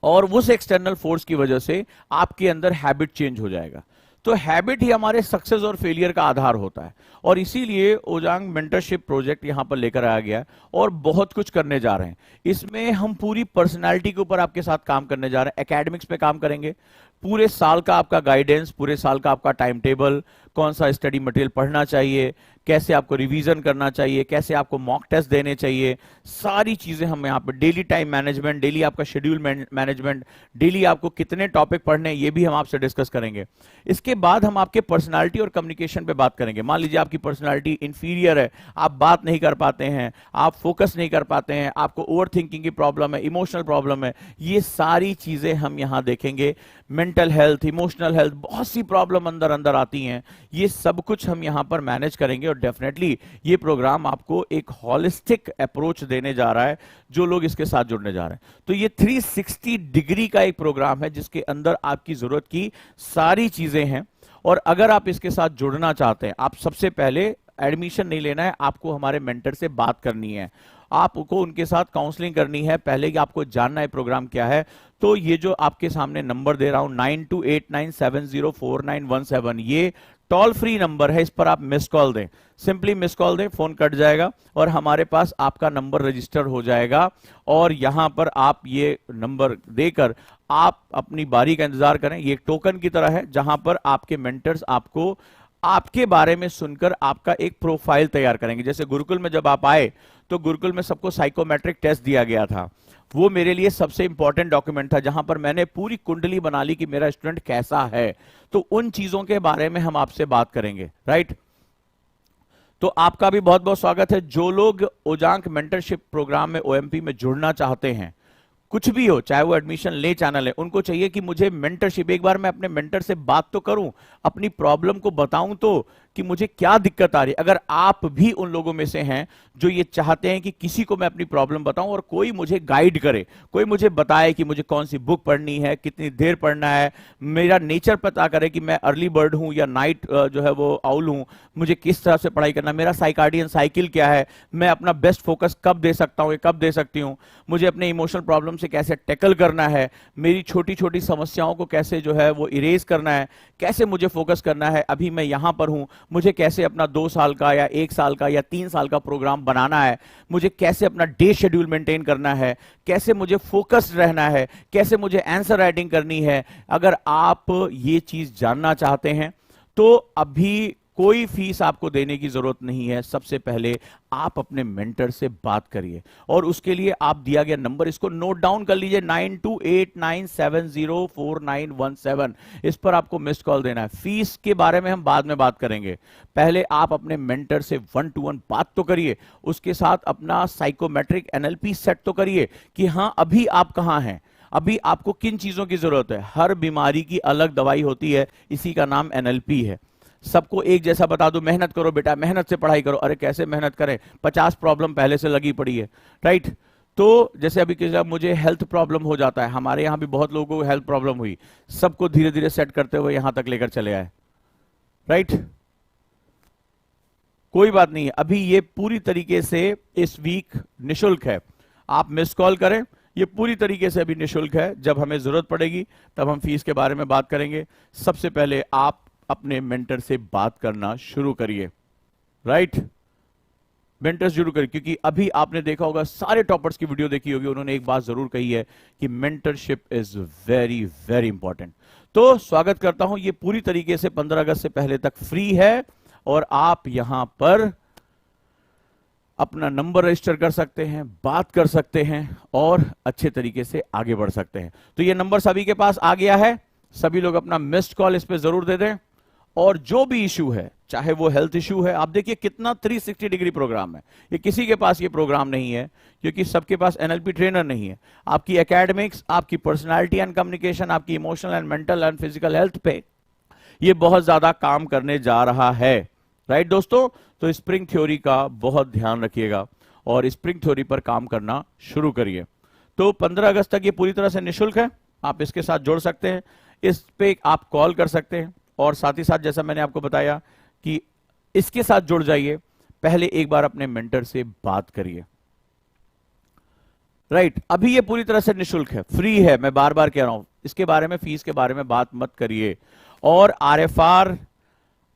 और उस एक्सटर्नल फोर्स की वजह से आपके अंदर हैबिट चेंज हो जाएगा। तो हैबिट ही हमारे सक्सेस और फेलियर का आधार होता है, और इसीलिए ओजांग मेंटरशिप प्रोजेक्ट यहां पर लेकर आया गया है और बहुत कुछ करने जा रहे हैं। इसमें हम पूरी पर्सनालिटी के ऊपर आपके साथ काम करने जा रहे हैं, एकेडमिक्स पे काम करेंगे, पूरे साल का आपका गाइडेंस, पूरे साल का आपका टाइम टेबल, कौन सा स्टडी मटेरियल पढ़ना चाहिए, कैसे आपको रिवीजन करना चाहिए, कैसे आपको मॉक टेस्ट देने चाहिए, सारी चीजें हम यहाँ पे, डेली टाइम मैनेजमेंट, डेली आपका शेड्यूल मैनेजमेंट, डेली आपको कितने टॉपिक पढ़ने हैं, ये भी हम आपसे डिस्कस करेंगे। इसके बाद हम आपके पर्सनालिटी और कम्युनिकेशन पे बात करेंगे। मान लीजिए आपकी पर्सनालिटी इंफीरियर है, आप बात नहीं कर पाते हैं, आप फोकस नहीं कर पाते हैं, आपको ओवर थिंकिंग की प्रॉब्लम है, इमोशनल प्रॉब्लम है, ये सारी चीजें हम यहाँ देखेंगे। मेंटल हेल्थ, इमोशनल हेल्थ, बहुत सी प्रॉब्लम अंदर अंदर आती हैं, ये सब कुछ हम यहाँ पर मैनेज करेंगे। और डेफिनेटली ये प्रोग्राम आपको एक हॉलिस्टिक अप्रोच देने जा रहा है जो लोग इसके साथ जुड़ने जा रहे हैं। तो ये 360 डिग्री का एक प्रोग्राम है जिसके अंदर आपकी जरूरत की सारी चीजें हैं। और अगर आप इसके साथ जुड़ना चाहते हैं, आप सबसे पहले एडमिशन नहीं लेना है, आपको हमारे मेंटर से बात करनी है, आपको उनके साथ काउंसलिंग करनी है, पहले कि आपको जानना है प्रोग्राम क्या है। तो ये जो आपके सामने नंबर दे रहा हूं 9289704917, ये टोल फ्री नंबर है, इस पर आप मिस कॉल दें, सिंपली मिस कॉल दें, फोन कट जाएगा और हमारे पास आपका नंबर रजिस्टर हो जाएगा। और यहां पर आप ये नंबर देकर आप अपनी बारी का इंतजार करें। ये एक टोकन की तरह है जहां पर आपके मेंटर्स आपको आपके बारे में सुनकर आपका एक प्रोफाइल तैयार करेंगे। जैसे गुरुकुल में जब आप आए तो गुरुकुल में सबको साइकोमेट्रिक टेस्ट दिया गया था, वो मेरे लिए सबसे इंपॉर्टेंट डॉक्यूमेंट था जहां पर मैंने पूरी कुंडली बना ली कि मेरा स्टूडेंट कैसा है। तो उन चीजों के बारे में हम आपसे बात करेंगे। राइट, तो आपका भी बहुत बहुत स्वागत है। जो लोग ओजांग मेंटरशिप प्रोग्राम में, ओएमपी में जुड़ना चाहते हैं, कुछ भी हो, चाहे वो एडमिशन ले चैनल है, उनको चाहिए कि मुझे मेंटरशिप, एक बार मैं अपने मेंटर से बात तो करूं, अपनी प्रॉब्लम को बताऊं तो कि मुझे क्या दिक्कत आ रही है। अगर आप भी उन लोगों में से हैं जो ये चाहते हैं कि किसी को मैं अपनी प्रॉब्लम बताऊं और कोई मुझे गाइड करे, कोई मुझे बताए कि मुझे कौन सी बुक पढ़नी है, कितनी देर पढ़ना है, मेरा नेचर पता करे कि मैं अर्ली बर्ड हूं या नाइट जो है वो आउल हूं, मुझे किस तरह से पढ़ाई करना, मेरा साइकार्डियन साइकिल क्या है, मैं अपना बेस्ट फोकस कब दे सकता हूं या कब दे सकती हूं, मुझे अपने इमोशनल प्रॉब्लम से कैसे टैकल करना है, मेरी छोटी छोटी समस्याओं को कैसे जो है वो इरेज करना है, कैसे मुझे फोकस करना है, अभी मैं यहां पर हूं, मुझे कैसे अपना 2 साल का या 1 साल का या 3 साल का प्रोग्राम बनाना है, मुझे कैसे अपना डे शेड्यूल मेंटेन करना है, कैसे मुझे फोकस्ड रहना है, कैसे मुझे आंसर राइटिंग करनी है। अगर आप ये चीज जानना चाहते हैं तो अभी कोई फीस आपको देने की जरूरत नहीं है। सबसे पहले आप अपने मेंटर से बात करिए और उसके लिए आप दिया गया नंबर, इसको नोट डाउन कर लीजिए, 9289704917, इस पर आपको मिस्ड कॉल देना है। फीस के बारे में हम बाद में बात करेंगे, पहले आप अपने मेंटर से 1-to-1 बात तो करिए, उसके साथ अपना साइकोमेट्रिक एनएलपी सेट तो करिए कि हां अभी आप कहां हैं, अभी आपको किन चीजों की जरूरत है। हर बीमारी की अलग दवाई होती है, इसी का नाम एनएलपी है। सबको एक जैसा बता दो, मेहनत करो बेटा, मेहनत से पढ़ाई करो, अरे कैसे मेहनत करें, 50 प्रॉब्लम पहले से लगी पड़ी है। राइट, तो जैसे अभी किसी मुझे हेल्थ प्रॉब्लम हो जाता है, हमारे यहां भी बहुत लोगों को हेल्थ प्रॉब्लम हुई, सबको धीरे धीरे सेट करते हुए यहां तक लेकर चले आए। राइट, कोई बात नहीं है, अभी ये पूरी तरीके से इस वीक निशुल्क है। आप मिस कॉल करें ये पूरी तरीके से अभी निःशुल्क है। जब हमें जरूरत पड़ेगी तब हम फीस के बारे में बात करेंगे। सबसे पहले आप अपने मेंटर से बात करना शुरू करिए, राइट? मेंटर शुरू करिए, क्योंकि अभी आपने देखा होगा, सारे टॉपर्स की वीडियो देखी होगी, उन्होंने एक बात जरूर कही है कि mentorship is very very important. तो स्वागत करता हूं, ये पूरी तरीके से 15 अगस्त से पहले तक फ्री है और आप यहां पर अपना नंबर रजिस्टर कर सकते हैं, बात कर सकते हैं और अच्छे तरीके से आगे बढ़ सकते हैं। तो ये नंबर सभी के पास आ गया है, सभी लोग अपना मिस्ड कॉल इस पे जरूर दे दें। और जो भी इशू है, चाहे वो हेल्थ इशू है, आप देखिए कितना 360 डिग्री प्रोग्राम है। ये किसी के पास ये प्रोग्राम नहीं है, क्योंकि सबके पास एनएलपी ट्रेनर नहीं है। आपकी एकेडमिक्स, आपकी पर्सनालिटी एंड कम्युनिकेशन, आपकी emotional and mental and physical health पे ये बहुत ज्यादा काम करने जा रहा है, राइट दोस्तों? तो स्प्रिंग थ्योरी का बहुत ध्यान रखिएगा और स्प्रिंग थ्योरी पर काम करना शुरू करिए। तो 15 अगस्त तक ये पूरी तरह से निःशुल्क है, आप इसके साथ जुड़ सकते हैं, इस पे आप कॉल कर सकते हैं और साथ ही साथ जैसा मैंने आपको बताया कि इसके साथ जुड़ जाइए, पहले एक बार अपने मेंटर से बात करिए, राइट? अभी ये पूरी तरह से निःशुल्क है, फ्री है, मैं बार बार कह रहा हूं, इसके बारे में, फीस के बारे में बात मत करिए। और आरएफआर,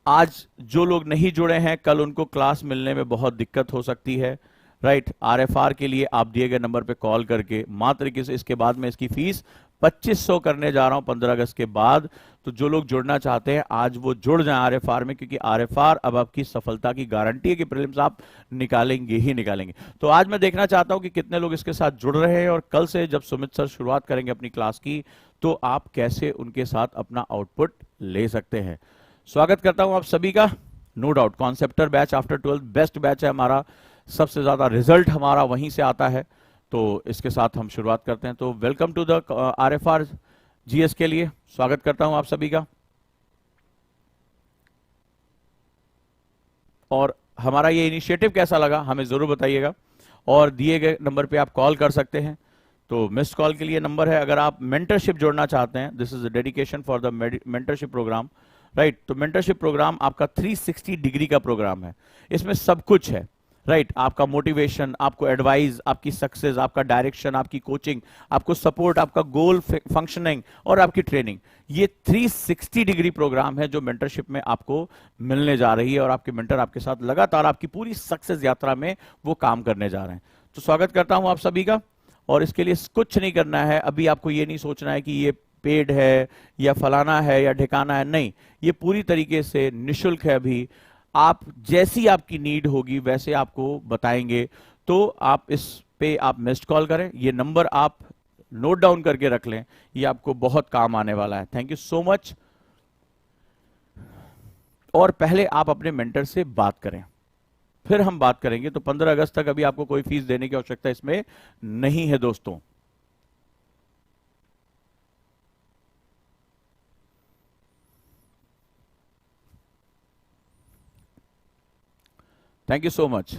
आज जो लोग नहीं जुड़े हैं, कल उनको क्लास मिलने में बहुत दिक्कत हो सकती है, राइट? आरएफआर के लिए आप दिए गए नंबर पे कॉल करके मात्र तरीके से, इसके बाद में इसकी फीस 2500 करने जा रहा हूं 15 अगस्त के बाद। तो जो लोग जुड़ना चाहते हैं आज वो जुड़ जाएं आरएफआर में, क्योंकि आरएफआर अब आपकी सफलता की गारंटी है कि प्रीलिम्स आप निकालेंगे ही निकालेंगे। तो आज मैं देखना चाहता हूं कि कितने लोग इसके साथ जुड़ रहे हैं और कल से जब सुमित सर शुरुआत करेंगे अपनी क्लास की, तो आप कैसे उनके साथ अपना आउटपुट ले सकते हैं। स्वागत करता हूं आप सभी का। No doubt conceptor batch after 12 best batch है हमारा, सबसे ज्यादा रिजल्ट हमारा वहीं से आता है। तो इसके साथ हम शुरुआत करते हैं। तो वेलकम टू द आरएफआर जीएस के लिए स्वागत करता हूं आप सभी का। और हमारा ये इनिशिएटिव कैसा लगा हमें जरूर बताइएगा और दिए गए नंबर पे आप कॉल कर सकते हैं। तो मिस्ड कॉल के लिए नंबर है, अगर आप मेंटरशिप जोड़ना चाहते हैं, this is dedication for the mentorship program, right? तो मेंटरशिप प्रोग्राम आपका 360 डिग्री का प्रोग्राम है, इसमें सब कुछ है, राइट? आपका मोटिवेशन, आपको एडवाइस, आपकी सक्सेस, आपका डायरेक्शन, आपकी कोचिंग, आपको सपोर्ट, आपका गोल फंक्शनिंग और आपकी ट्रेनिंग, ये 360 डिग्री प्रोग्राम है जो मेंटरशिप में आपको मिलने जा रही है और आपके मेंटर आपके साथ लगातार आपकी पूरी सक्सेस यात्रा में वो काम करने जा रहे हैं। तो स्वागत करता हूं आप सभी का। और इसके लिए कुछ नहीं करना है, अभी आपको ये नहीं सोचना है कि ये पेड है या फलाना है या ठिकाना है, नहीं, ये पूरी तरीके से निःशुल्क है। अभी आप जैसी आपकी नीड होगी वैसे आपको बताएंगे। तो आप इस पे आप मिस्ड कॉल करें, ये नंबर आप नोट डाउन करके रख लें, ये आपको बहुत काम आने वाला है। Thank you so much. और पहले आप अपने मेंटर से बात करें, फिर हम बात करेंगे। तो 15 अगस्त तक अभी आपको कोई फीस देने की आवश्यकता इसमें नहीं है दोस्तों। Thank you so much.